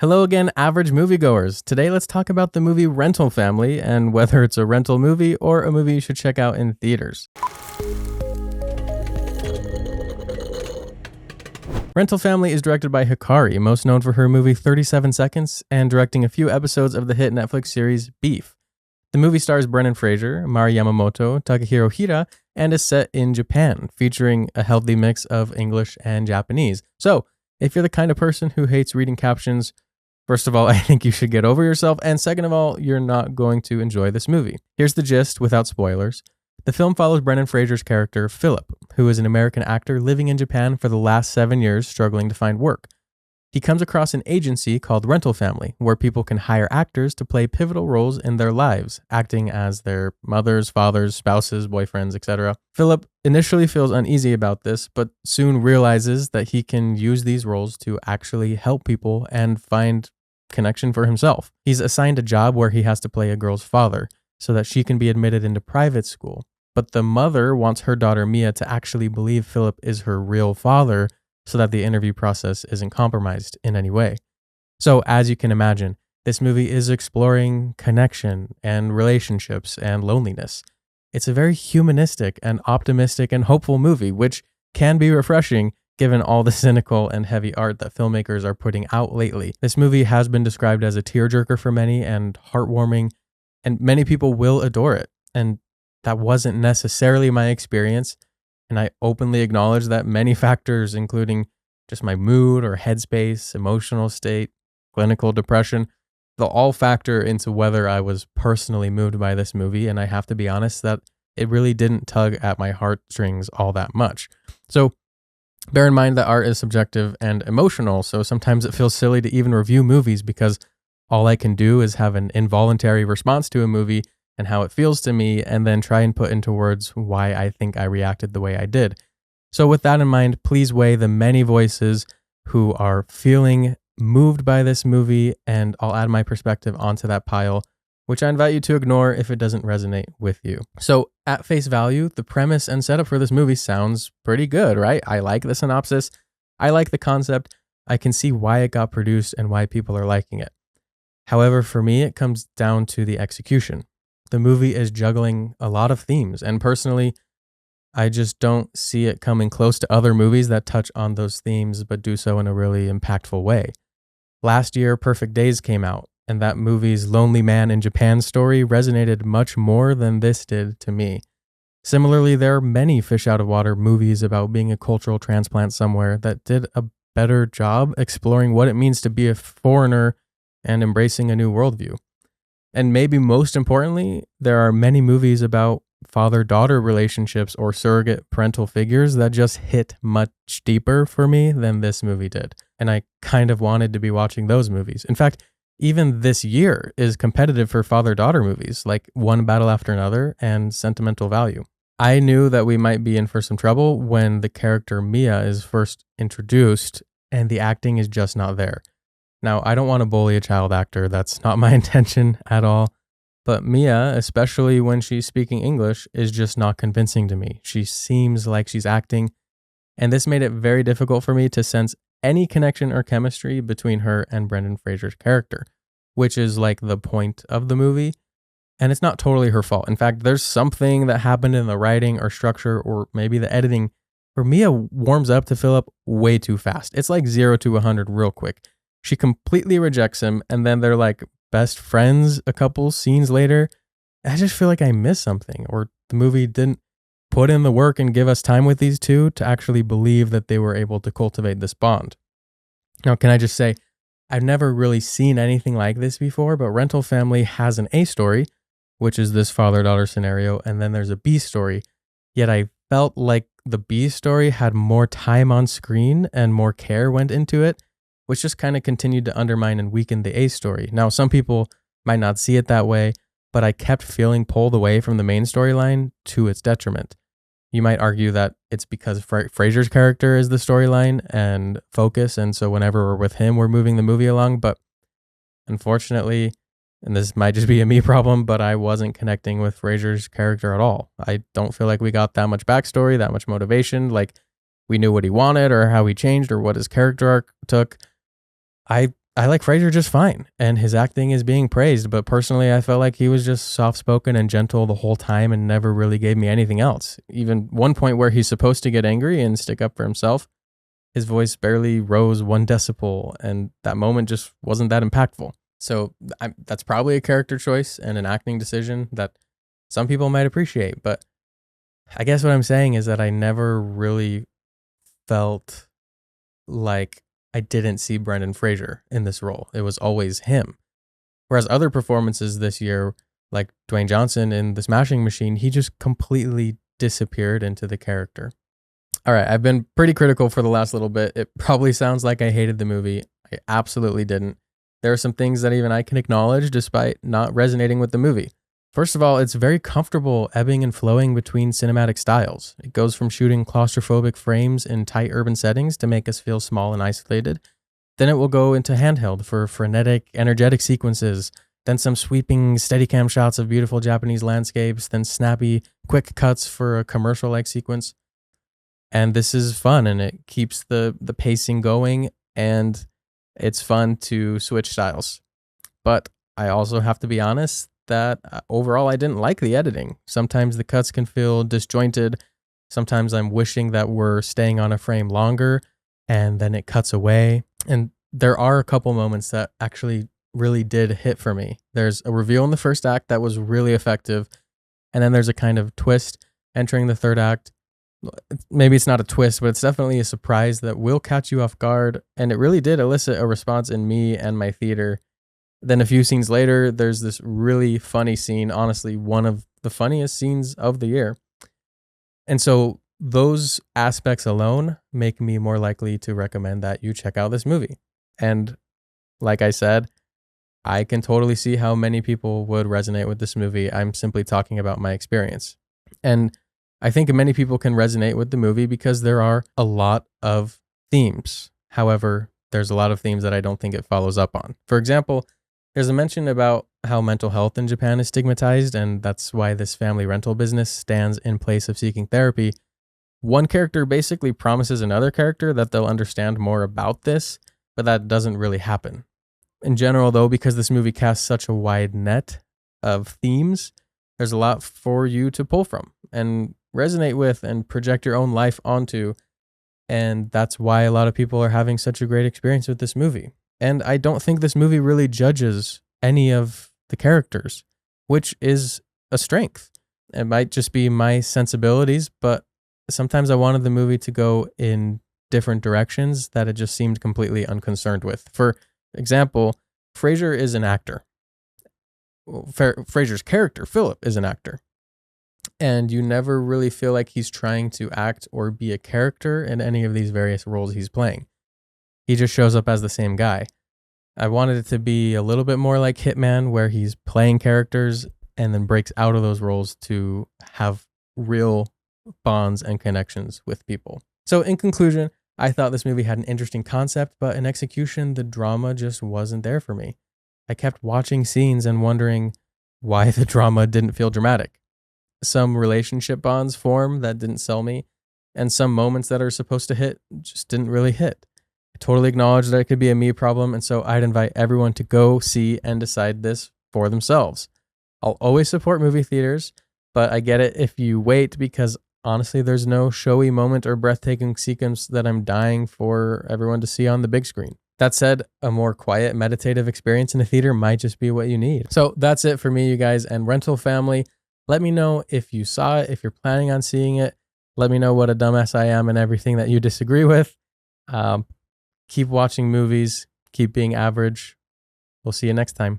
Hello again, average moviegoers. Today, let's talk about the movie Rental Family and whether it's a rental movie or a movie you should check out in theaters. Rental Family is directed by Hikari, most known for her movie 37 Seconds and directing a few episodes of the hit Netflix series Beef. The movie stars Brendan Fraser, Mari Yamamoto, Takahiro Hira, and is set in Japan, featuring a healthy mix of English and Japanese. So, if you're the kind of person who hates reading captions, first of all, I think you should get over yourself, and second of all, you're not going to enjoy this movie. Here's the gist without spoilers. The film follows Brendan Fraser's character, Philip, who is an American actor living in Japan for the last 7 years struggling to find work. He comes across an agency called Rental Family, where people can hire actors to play pivotal roles in their lives, acting as their mothers, fathers, spouses, boyfriends, etc. Philip initially feels uneasy about this, but soon realizes that he can use these roles to actually help people and find connection for himself. He's assigned a job where he has to play a girl's father so that she can be admitted into private school. But the mother wants her daughter Mia to actually believe Philip is her real father so that the interview process isn't compromised in any way. So, as you can imagine, this movie is exploring connection and relationships and loneliness. It's a very humanistic and optimistic and hopeful movie, which can be refreshing given all the cynical and heavy art that filmmakers are putting out lately. This movie has been described as a tearjerker for many and heartwarming, and many people will adore it. And that wasn't necessarily my experience. And I openly acknowledge that many factors, including just my mood or headspace, emotional state, clinical depression, they'll all factor into whether I was personally moved by this movie. And I have to be honest that it really didn't tug at my heartstrings all that much. So bear in mind that art is subjective and emotional. So sometimes it feels silly to even review movies because all I can do is have an involuntary response to a movie and how it feels to me, and then try and put into words why I think I reacted the way I did. So with that in mind, please weigh the many voices who are feeling moved by this movie, and I'll add my perspective onto that pile, which I invite you to ignore if it doesn't resonate with you. So at face value, the premise and setup for this movie sounds pretty good, right? I like the synopsis. I like the concept. I can see why it got produced and why people are liking it. However, for me, it comes down to the execution. The movie is juggling a lot of themes, and personally, I just don't see it coming close to other movies that touch on those themes but do so in a really impactful way. Last year, Perfect Days came out, and that movie's lonely man in Japan story resonated much more than this did to me. Similarly, there are many fish out of water movies about being a cultural transplant somewhere that did a better job exploring what it means to be a foreigner and embracing a new worldview. And maybe most importantly, there are many movies about father-daughter relationships or surrogate parental figures that just hit much deeper for me than this movie did. And I kind of wanted to be watching those movies. In fact, even this year is competitive for father-daughter movies like One Battle After Another and Sentimental Value. I knew that we might be in for some trouble when the character Mia is first introduced and the acting is just not there. Now, I don't want to bully a child actor. That's not my intention at all. But Mia, especially when she's speaking English, is just not convincing to me. She seems like she's acting, and this made it very difficult for me to sense any connection or chemistry between her and Brendan Fraser's character, which is like the point of the movie. And it's not totally her fault. In fact, there's something that happened in the writing or structure or maybe the editing where Mia warms up to Philip way too fast. It's like 0 to 100 real quick. She completely rejects him, and then they're like best friends a couple scenes later. I just feel like I missed something, or the movie didn't put in the work and give us time with these two to actually believe that they were able to cultivate this bond. Now, can I just say, I've never really seen anything like this before, but Rental Family has an A story, which is this father-daughter scenario, and then there's a B story. Yet I felt like the B story had more time on screen and more care went into it, which just kind of continued to undermine and weaken the A story. Now, some people might not see it that way, but I kept feeling pulled away from the main storyline to its detriment. You might argue that it's because Fraser's character is the storyline and focus, and so whenever we're with him, we're moving the movie along, but unfortunately, and this might just be a me problem, but I wasn't connecting with Fraser's character at all. I don't feel like we got that much backstory, that much motivation, like we knew what he wanted or how he changed or what his character arc took. I I like Fraser just fine, and his acting is being praised, but personally, I felt like he was just soft-spoken and gentle the whole time and never really gave me anything else. Even one point where he's supposed to get angry and stick up for himself, his voice barely rose 1 decibel, and that moment just wasn't that impactful. So that's probably a character choice and an acting decision that some people might appreciate, but I guess what I'm saying is that I never really felt like I didn't see Brendan Fraser in this role. It was always him. Whereas other performances this year, like Dwayne Johnson in The Smashing Machine, he just completely disappeared into the character. All right, I've been pretty critical for the last little bit. It probably sounds like I hated the movie. I absolutely didn't. There are some things that even I can acknowledge despite not resonating with the movie. First of all, it's very comfortable ebbing and flowing between cinematic styles. It goes from shooting claustrophobic frames in tight urban settings to make us feel small and isolated. Then it will go into handheld for frenetic, energetic sequences. Then some sweeping Steadicam shots of beautiful Japanese landscapes. Then snappy, quick cuts for a commercial-like sequence. And this is fun, and it keeps the pacing going, and it's fun to switch styles. But I also have to be honest that overall I didn't like the editing. Sometimes the cuts can feel disjointed. Sometimes I'm wishing that we're staying on a frame longer and then it cuts away. And there are a couple moments that actually really did hit for me. There's a reveal in the first act that was really effective. And then there's a kind of twist entering the third act. Maybe it's not a twist, but it's definitely a surprise that will catch you off guard. And it really did elicit a response in me and my theater. Then a few scenes later, there's this really funny scene, honestly, one of the funniest scenes of the year. And so those aspects alone make me more likely to recommend that you check out this movie. And like I said, I can totally see how many people would resonate with this movie. I'm simply talking about my experience. And I think many people can resonate with the movie because there are a lot of themes. However, there's a lot of themes that I don't think it follows up on. For example, there's a mention about how mental health in Japan is stigmatized, and that's why this family rental business stands in place of seeking therapy. One character basically promises another character that they'll understand more about this, but that doesn't really happen. In general, though, because this movie casts such a wide net of themes, there's a lot for you to pull from and resonate with and project your own life onto, and that's why a lot of people are having such a great experience with this movie. And I don't think this movie really judges any of the characters, which is a strength. It might just be my sensibilities, but sometimes I wanted the movie to go in different directions that it just seemed completely unconcerned with. For example, Fraser is an actor. Fraser's character, Philip, is an actor. And you never really feel like he's trying to act or be a character in any of these various roles he's playing. He just shows up as the same guy. I wanted it to be a little bit more like Hitman, where he's playing characters and then breaks out of those roles to have real bonds and connections with people. So in conclusion, I thought this movie had an interesting concept, but in execution, the drama just wasn't there for me. I kept watching scenes and wondering why the drama didn't feel dramatic. Some relationship bonds form that didn't sell me, and some moments that are supposed to hit just didn't really hit. I totally acknowledge that it could be a me problem, and so I'd invite everyone to go see and decide this for themselves. I'll always support movie theaters, but I get it if you wait, because honestly, there's no showy moment or breathtaking sequence that I'm dying for everyone to see on the big screen. That said, a more quiet, meditative experience in a theater might just be what you need. So that's it for me, you guys, and Rental Family. Let me know if you saw it, if you're planning on seeing it. Let me know what a dumbass I am and everything that you disagree with. Keep watching movies. Keep being average. We'll see you next time.